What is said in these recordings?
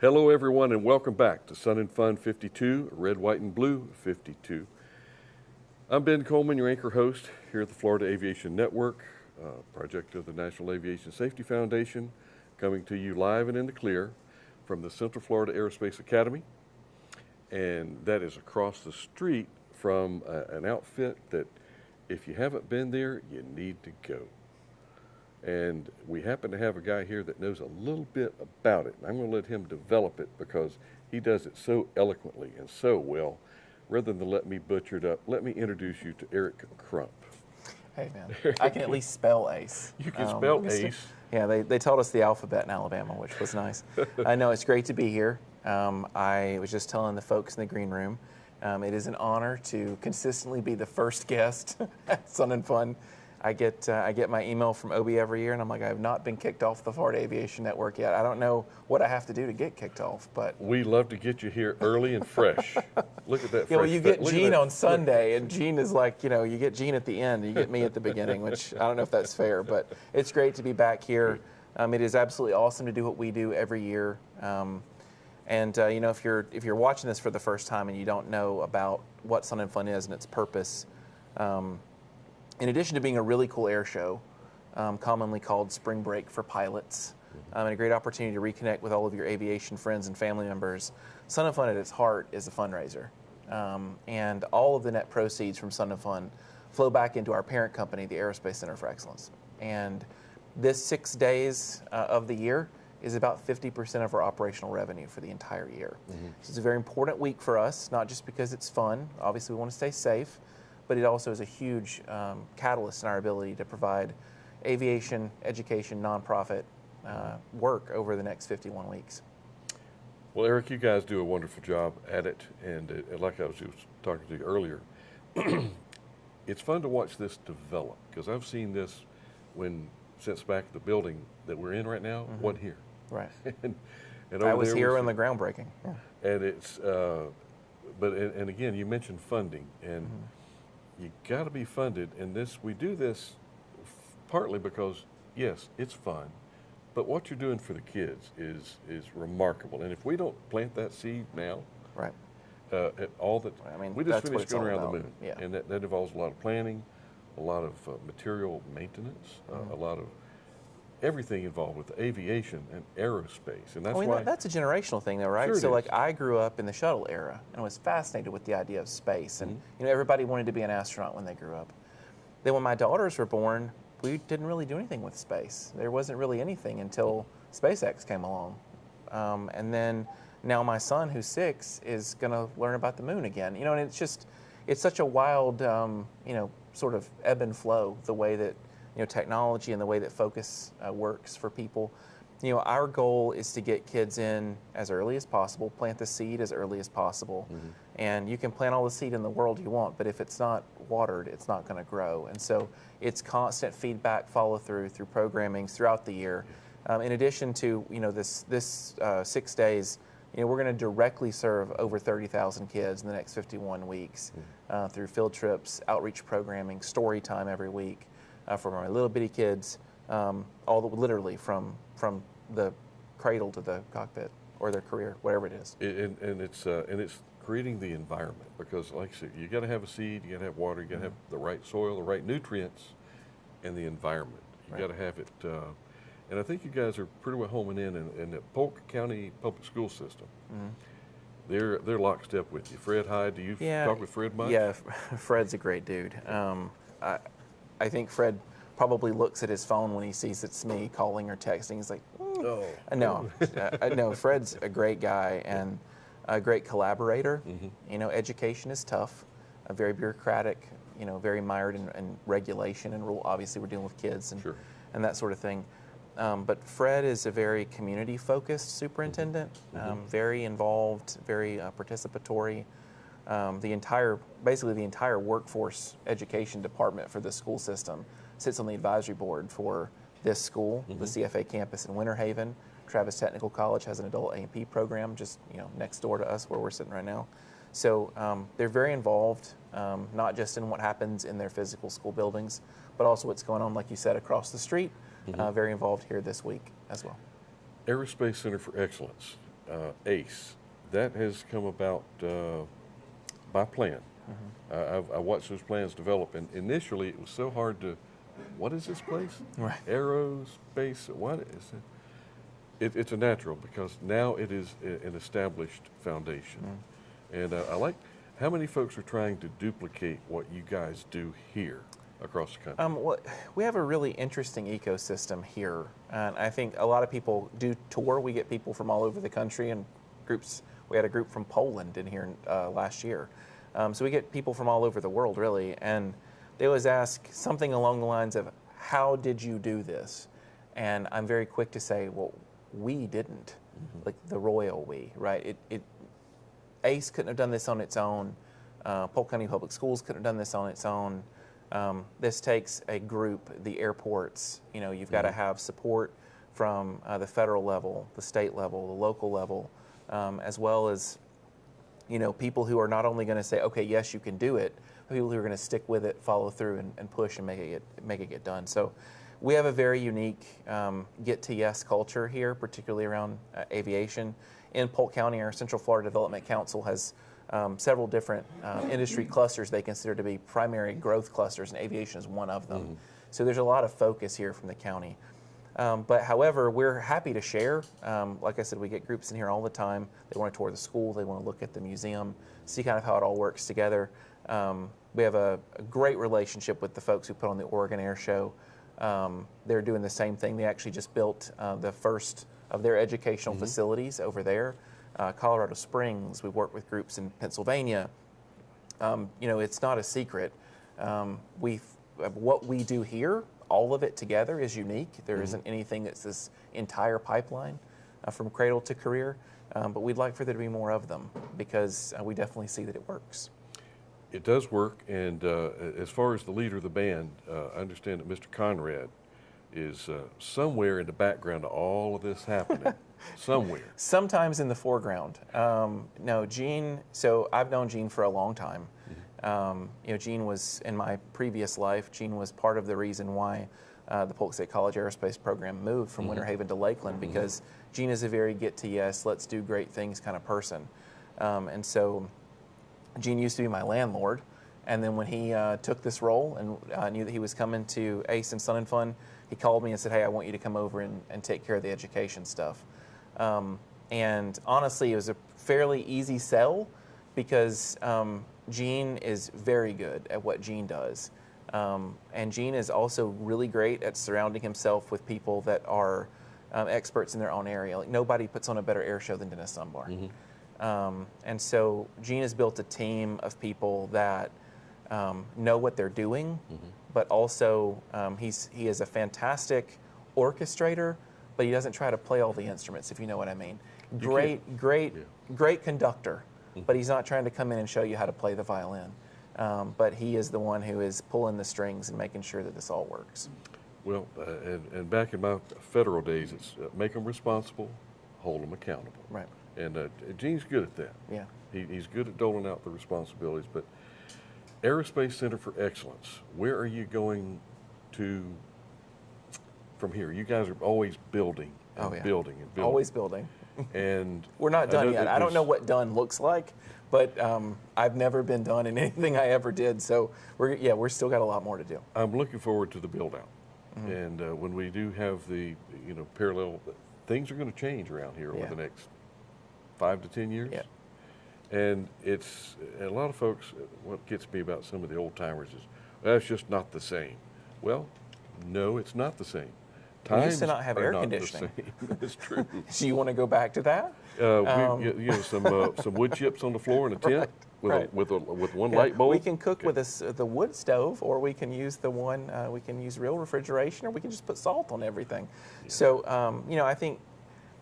Hello everyone and welcome back to Sun and Fun 52, Red, White, and Blue 52. I'm Ben Coleman, your anchor host here at the Florida Aviation Network, project of the National Aviation Safety Foundation, coming to you live and in the clear from the Central Florida Aerospace Academy. And that is across the street from an outfit that if you haven't been there, you need to go. And we happen to have a guy here that knows a little bit about it. I'm going to let him develop it because he does it so eloquently and so well. Rather than let me butcher it up, let me introduce you to Eric Crump. Hey, man. I can at least spell ACE. You can spell ACE. Yeah, they taught us the alphabet in Alabama, which was nice. I know it's great to be here. I was just telling the folks in the green room, it is an honor to consistently be the first guest at Sun and Fun. I get my email from OB every year, and I'm like, I have not been kicked off the Florida Aviation Network yet. I don't know what I have to do to get kicked off, but we love to get you here early and fresh. Look at that. Yeah, well, you get Gene on Sunday, and Gene is like, you get Gene at the end, and you get me at the beginning, which I don't know if that's fair, but it's great to be back here. It is absolutely awesome to do what we do every year. If you're watching this for the first time and you don't know about what Sun and Fun is and its purpose, in addition to being a really cool air show, commonly called Spring Break for pilots, and a great opportunity to reconnect with all of your aviation friends and family members, Sun and Fun at its heart is a fundraiser. And all of the net proceeds from Sun and Fun flow back into our parent company, the Aerospace Center for Excellence. And this 6 days of the year is about 50% of our operational revenue for the entire year. So it's a very important week for us, not just because it's fun. Obviously, we want to stay safe, but it also is a huge catalyst in our ability to provide aviation, education, nonprofit work over the next 51 weeks. Well, Eric, you guys do a wonderful job at it, and like I was just talking to you earlier, it's fun to watch this develop, because I've seen this since back the building that we're in right now, wasn't here. Right. and I was here in the groundbreaking. Yeah. And it's, and again, you mentioned funding, and you got to be funded, and we do this partly because, yes, it's fun, but what you're doing for the kids is remarkable. And if we don't plant that seed now, right, we just finished going around the moon, yeah. And that involves a lot of planning, a lot of material maintenance, a lot of everything involved with aviation and aerospace, and that's why that's a generational thing, though, right? Sure So, like, I grew up in the shuttle era and was fascinated with the idea of space, and everybody wanted to be an astronaut when they grew up. Then, when my daughters were born, we didn't really do anything with space. There wasn't really anything until SpaceX came along, and then now my son, who's 6, is going to learn about the moon again. And it's such a wild, sort of ebb and flow, the way that technology and the way that focus works for people. Our goal is to get kids in as early as possible, plant the seed as early as possible. And you can plant all the seed in the world you want, but if it's not watered, it's not going to grow. And so it's constant feedback, follow through programming throughout the year. In addition to this 6 days, we're going to directly serve over 30,000 kids in the next 51 weeks through field trips, outreach programming, story time every week. From our little bitty kids, literally from the cradle to the cockpit or their career, whatever it is. And it's creating the environment, because, like I said, you got to have a seed, you got to have water, you got to have the right soil, the right nutrients, and the environment. You got to have it. And I think you guys are pretty well homing in the Polk County public school system. They're lockstep with you. Fred Hyde, do you talk with Fred much? Yeah, Fred's a great dude. I think Fred probably looks at his phone when he sees it's me calling or texting. He's like, No, Fred's a great guy and a great collaborator. Education is tough, very bureaucratic, very mired in regulation and rule. Obviously, we're dealing with kids and that sort of thing. But Fred is a very community-focused superintendent, very involved, very participatory. The entire workforce education department for the school system sits on the advisory board for this school, the CFAA campus in Winter Haven. Travis Technical College has an adult A&P program just next door to us where we're sitting right now. So they're very involved, not just in what happens in their physical school buildings, but also what's going on, like you said, across the street. Very involved here this week as well. Aerospace Center for Excellence. ACE, that has come about by plan. I watched those plans develop, and initially it was so hard to, what is this place? Right. Aerospace, what is it? It's a natural, because now it is an established foundation. And I like, how many folks are trying to duplicate what you guys do here across the country? Well, we have a really interesting ecosystem here, and I think a lot of people do tour. We get people from all over the country and groups. We had a group from Poland in here last year. So we get people from all over the world, really, and they always ask something along the lines of, how did you do this? And I'm very quick to say, well, we didn't, like the royal we, right? ACE couldn't have done this on its own. Polk County Public Schools couldn't have done this on its own. This takes a group, the airports, you've got to have support from the federal level, the state level, the local level, as well as, people who are not only going to say, okay, yes, you can do it, but people who are going to stick with it, follow through, and push and make it get done. So we have a very unique get to yes culture here, particularly around aviation. In Polk County, our Central Florida Development Council has several different industry clusters they consider to be primary growth clusters, and aviation is one of them. So there's a lot of focus here from the county. But however, we're happy to share. Like I said, we get groups in here all the time. They want to tour the school, they want to look at the museum, see kind of how it all works together. We have a great relationship with the folks who put on the Oregon Air Show. They're doing the same thing. They actually just built the first of their educational facilities over there. Colorado Springs, we work with groups in Pennsylvania. It's not a secret. What we do here, all of it together, is unique. There isn't anything that's this entire pipeline from cradle to career, but we'd like for there to be more of them, because we definitely see that it works. It does work, and as far as the leader of the band, I understand that Mr. Conrad is somewhere in the background of all of this happening. Somewhere. Sometimes in the foreground. No, Gene, so I've known Gene for a long time. Gene was, in my previous life, Gene was part of the reason why the Polk State College Aerospace Program moved from Winter Haven to Lakeland, because Gene is a very get to yes, let's do great things kind of person. And so Gene used to be my landlord, and then when he took this role and knew that he was coming to ACE and Sun and Fun, he called me and said, hey, I want you to come over and take care of the education stuff. And honestly, it was a fairly easy sell, because Gene is very good at what Gene does. And Gene is also really great at surrounding himself with people that are experts in their own area. Like, nobody puts on a better air show than Dennis Dunbar. And so Gene has built a team of people that know what they're doing, but also he is a fantastic orchestrator, but he doesn't try to play all the instruments, if you know what I mean. Great conductor, but he's not trying to come in and show you how to play the violin. But he is the one who is pulling the strings and making sure that this all works. Well, and back in my federal days, it's make them responsible, hold them accountable. Right. And Gene's good at that. Yeah. He's good at doling out the responsibilities. But Aerospace Center for Excellence, where are you going to from here? You guys are always building and building and building. Always building. And we're not done yet. I don't know what done looks like, but I've never been done in anything I ever did. So we're still got a lot more to do. I'm looking forward to the build out. And when we do have the parallel, things are going to change around here over the next 5 to 10 years. Yeah. And it's a lot of folks. What gets me about some of the old timers is that's just not the same. Well, no, it's not the same. We used to not have air conditioning. That's true. So you want to go back to that? Some wood chips on the floor in a tent with one light bulb. We can cook with the wood stove, or we can use the one. We can use real refrigeration, or we can just put salt on everything. Yeah. So I think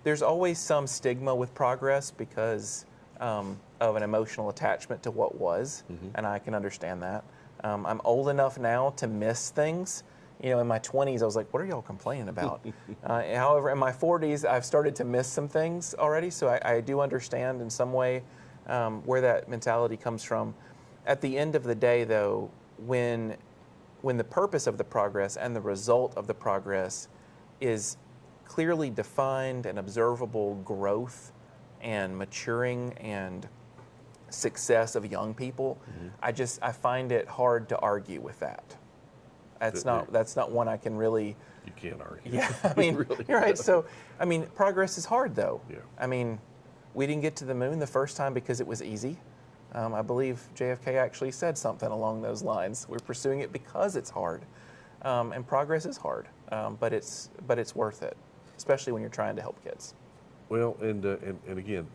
there's always some stigma with progress because of an emotional attachment to what was, and I can understand that. I'm old enough now to miss things. In my 20s, I was like, what are y'all complaining about? However, in my 40s, I've started to miss some things already, so I do understand in some way where that mentality comes from. At the end of the day, though, when the purpose of the progress and the result of the progress is clearly defined and observable growth and maturing and success of young people, I find it hard to argue with that. That's not one I can really. You can't argue. Yeah, I mean, really you're right. So, I mean, progress is hard, though. Yeah. I mean, we didn't get to the moon the first time because it was easy. I believe JFK actually said something along those lines. We're pursuing it because it's hard, and progress is hard, but it's worth it, especially when you're trying to help kids. Well, and again,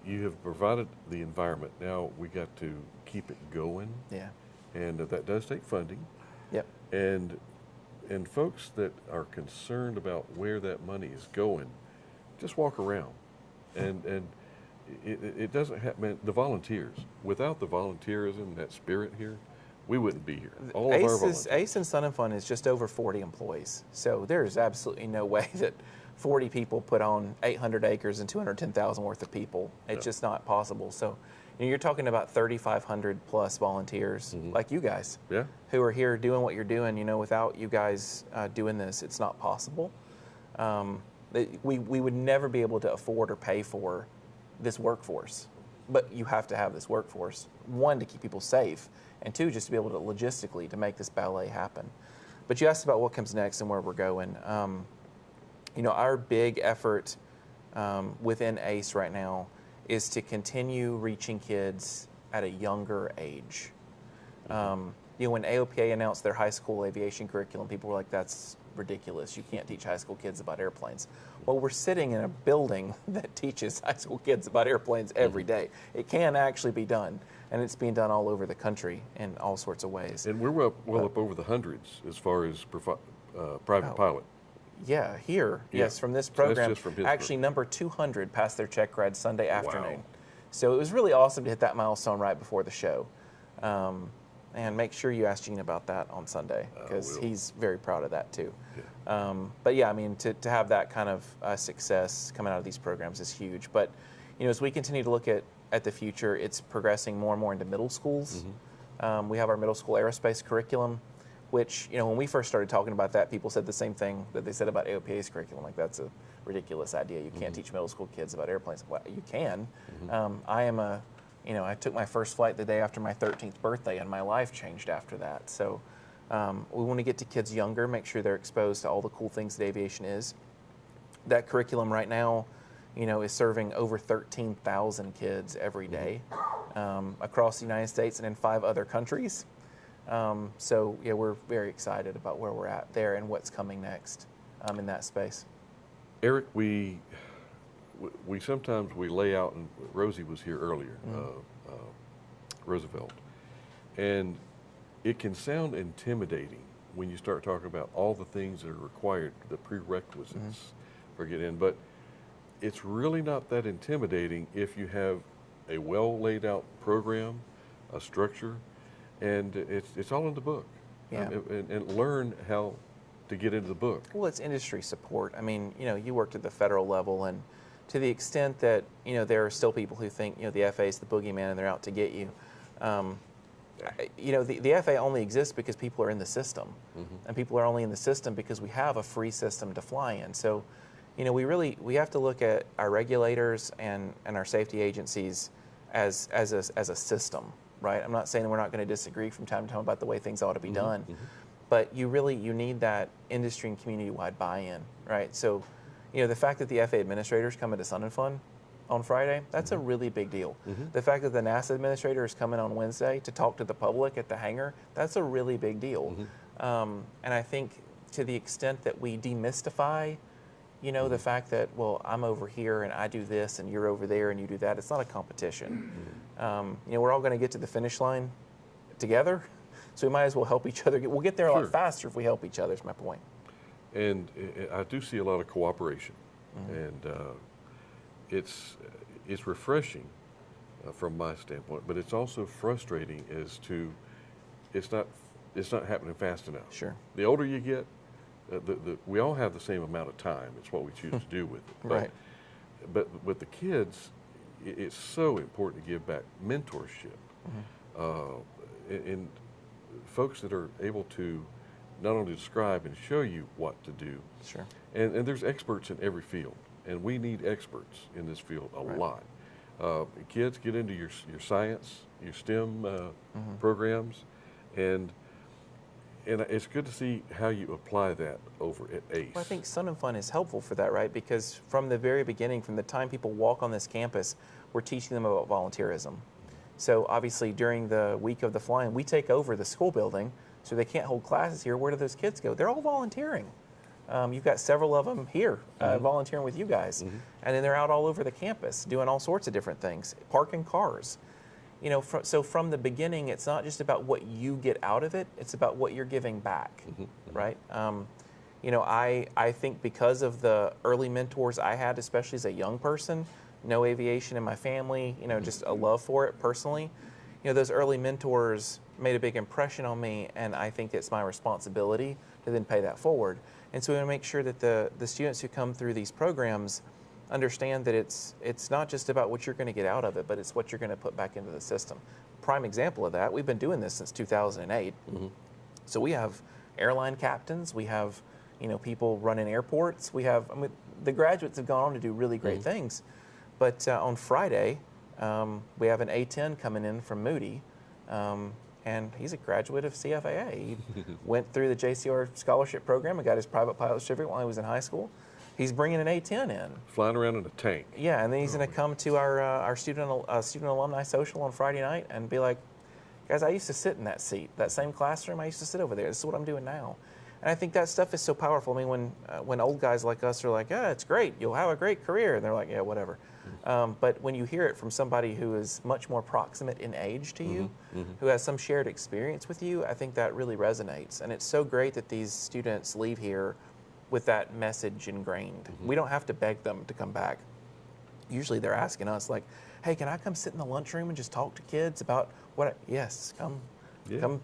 you have provided the environment. Now we got to keep it going. Yeah. And that does take funding. Yep. And folks that are concerned about where that money is going, just walk around, and it doesn't happen. The volunteers. Without the volunteerism, that spirit here, we wouldn't be here. All of our volunteers. ACE and Sun and Fun is just over 40 employees, so there's absolutely no way that 40 people put on 800 acres and 210,000 worth of people. It's just not possible. So, you're talking about 3,500 plus volunteers like you guys, who are here doing what you're doing. Without you guys doing this, it's not possible. We would never be able to afford or pay for this workforce. But you have to have this workforce, one, to keep people safe, and two, just to be able to logistically to make this ballet happen. But you asked about what comes next and where we're going. Our big effort within ACE right now is to continue reaching kids at a younger age. When AOPA announced their high school aviation curriculum, people were like, that's ridiculous. You can't teach high school kids about airplanes. Well, we're sitting in a building that teaches high school kids about airplanes every day. It can actually be done, and it's being done all over the country in all sorts of ways. And we're well up over the hundreds as far as private pilot. Yeah, here, yes, from this program. So that's just from his actually, number 200 passed their check ride Sunday afternoon. Wow. So it was really awesome to hit that milestone right before the show. And make sure you ask Gene about that on Sunday, because he's very proud of that too. Yeah. But yeah, I mean, to have that kind of success coming out of these programs is huge. But as we continue to look at the future, it's progressing more and more into middle schools. We have our middle school aerospace curriculum, which, when we first started talking about that, people said the same thing that they said about AOPA's curriculum. Like, that's a ridiculous idea. You can't teach middle school kids about airplanes. Well, you can. I took my first flight the day after my 13th birthday, and my life changed after that. So we want to get to kids younger, make sure they're exposed to all the cool things that aviation is. That curriculum right now, is serving over 13,000 kids every day across the United States and in 5 other countries. So yeah, we're very excited about where we're at there and what's coming next in that space. Eric, we sometimes lay out, and Rosie was here earlier, Roosevelt, and it can sound intimidating when you start talking about all the things that are required, the prerequisites for getting in, but it's really not that intimidating if you have a well laid out program, a structure, and it's all in the book. Yeah. And learn how to get into the book. Well, it's industry support. I mean, you worked at the federal level, and to the extent that, there are still people who think, the FAA is the boogeyman and they're out to get you. The FAA only exists because people are in the system, and people are only in the system because we have a free system to fly in. So, we have to look at our regulators and our safety agencies as a system, right? I'm not saying we're not going to disagree from time to time about the way things ought to be done, but you need that industry and community-wide buy-in, right? So, the fact that the FAA administrators come into Sun and Fun on Friday, that's a really big deal. The fact that the NASA administrator is coming on Wednesday to talk to the public at the hangar, that's a really big deal. And I think to the extent that we demystify, the fact that, well, I'm over here and I do this and you're over there and you do that, it's not a competition. We're all going to get to the finish line together, so we might as well help each other. We'll get there a lot faster if we help each other, is my point. And I do see a lot of cooperation, and it's refreshing from my standpoint, but it's also frustrating as to it's not happening fast enough. Sure. The older you get, we all have the same amount of time. It's what we choose to do with it. Right. But with the kids, it's so important to give back mentorship, and folks that are able to not only describe and show you what to do. Sure. And there's experts in every field. and we need experts in this field a Right. lot. Kids get into your science, your STEM programs, and it's good to see how you apply that over at ACE. Well, I think Sun and Fun is helpful for that, right? Because from the very beginning, from the time people walk on this campus, we're teaching them about volunteerism. So obviously during the week of the flying, we take over the school building, so they can't hold classes here. Where do those kids go? They're all volunteering. You've got several of them here volunteering with you guys. And then they're out all over the campus doing all sorts of different things, parking cars. You know, so from the beginning, it's not just about what you get out of it, it's about what you're giving back, right? You know, I think because of the early mentors I had, especially as a young person, no aviation in my family, you know, just a love for it personally, you know, those early mentors made a big impression on me, and I think it's my responsibility to then pay that forward. And so we want to make sure that the students who come through these programs understand that it's not just about what you're going to get out of it, but it's what you're going to put back into the system. Prime example of that, we've been doing this since 2008. So we have airline captains, we have, you know, people running airports, we have, I mean, the graduates have gone on to do really great things. But on Friday, we have an A-10 coming in from Moody, and he's a graduate of CFAA. He went through the JCR scholarship program and got his private pilot certificate while he was in high school. He's bringing an A-10 in. Flying around in a tank. Yeah, and then he's going to come to our student alumni social on Friday night and be like, guys, I used to sit in that seat, that same classroom. I used to sit over there. This is what I'm doing now. And I think that stuff is so powerful. I mean, when old guys like us are like, yeah, it's great. You'll have a great career. And they're like, yeah, whatever. But when you hear it from somebody who is much more proximate in age to you, who has some shared experience with you, I think that really resonates. And it's so great that these students leave here with that message ingrained. We don't have to beg them to come back. Usually they're asking us like, hey, can I come sit in the lunchroom and just talk to kids about what? Yes, come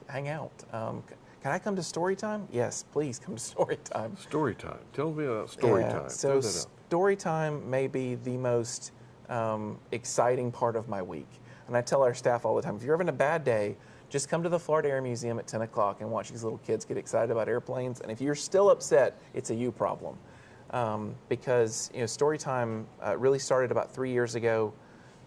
hang out. Can I come to story time? Yes, please come to story time. Story time. Tell me about story time. So story time may be the most exciting part of my week. And I tell our staff all the time, if you're having a bad day, just come to the Florida Air Museum at 10 o'clock and watch these little kids get excited about airplanes. And if you're still upset, it's a you problem. Because, you know, story time really started about 3 years ago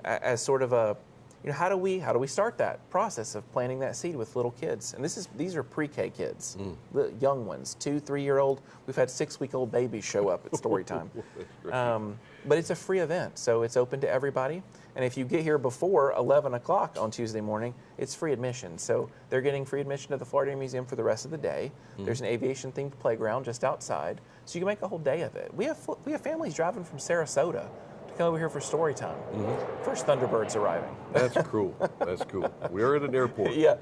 as sort of a, you know, how do we start that process of planting that seed with little kids? And these are pre-K kids, the young ones, 2-3-year-old. We've had 6-week-old babies show up at story time. But it's a free event, so it's open to everybody. And if you get here before 11 o'clock on Tuesday morning, it's free admission. So they're getting free admission to the Florida Air Museum for the rest of the day. There's an aviation-themed playground just outside, so you can make a whole day of it. We have families driving from Sarasota to come over here for story time. First Thunderbird's arriving. That's cool. That's cool. We are at an airport. Yeah.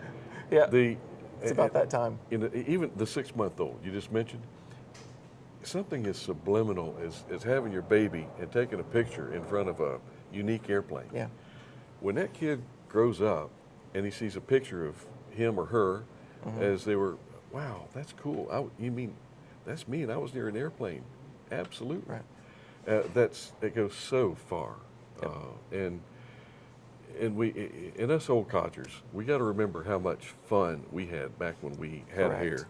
It's about that time. Even the 6-month-old you just mentioned, something as subliminal as having your baby and taking a picture in front of a unique airplane. Yeah. When that kid grows up and he sees a picture of him or her as they were, wow, that's cool. You mean that's me and I was near an airplane? Absolutely. Right. It goes so far. Yep. And us old codgers, we got to remember how much fun we had back when we had hair.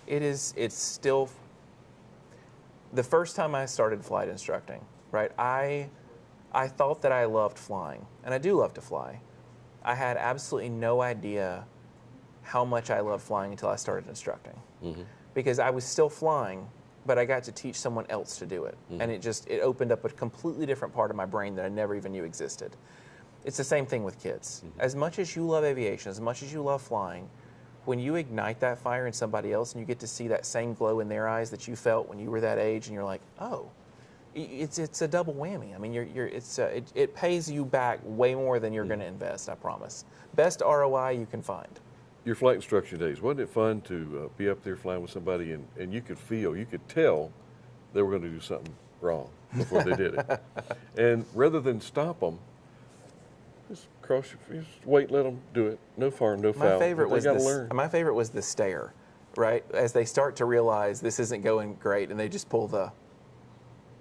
It's still, the first time I started flight instructing, right, I thought that I loved flying, and I do love to fly. I had absolutely no idea how much I loved flying until I started instructing. Because I was still flying, but I got to teach someone else to do it. And it opened up a completely different part of my brain that I never even knew existed. It's the same thing with kids. As much as you love aviation, as much as you love flying, when you ignite that fire in somebody else and you get to see that same glow in their eyes that you felt when you were that age, and you're like, oh, it's a double whammy. I mean, it pays you back way more than you're going to invest, I promise. Best ROI you can find. Your flight instruction days, wasn't it fun to be up there flying with somebody and you could tell they were going to do something wrong before they did it. And rather than stop them, just wait, let them do it. No harm, no foul. My favorite was the stare, right? As they start to realize this isn't going great, and they just pull the.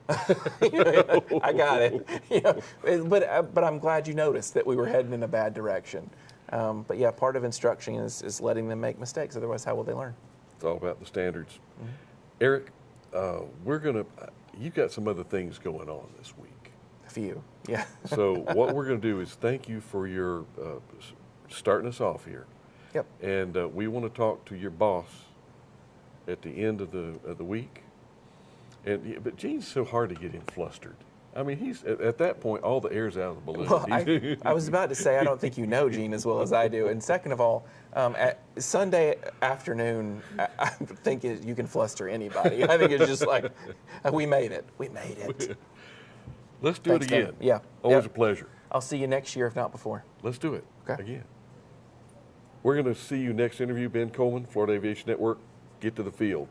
I got it. But I'm glad you noticed that we were heading in a bad direction. But yeah, part of instruction is letting them make mistakes. Otherwise, how will they learn? It's all about the standards. Eric, you've got some other things going on this week. A few, yeah. So what we're going to do is thank you for your starting us off here. Yep. And we want to talk to your boss at the end of the week. But Gene's so hard to get him flustered. I mean, he's at that point, all the air's out of the balloon. Well, I was about to say, I don't think you know Gene as well as I do. And second of all, at Sunday afternoon, I think you can fluster anybody. I think it's just like, we made it. We made it. Let's do it again. Ben. Yeah. Always a pleasure. I'll see you next year, if not before. Let's do it Okay. again. We're going to see you next interview, Ben Coleman, Florida Aviation Network. Get to the field.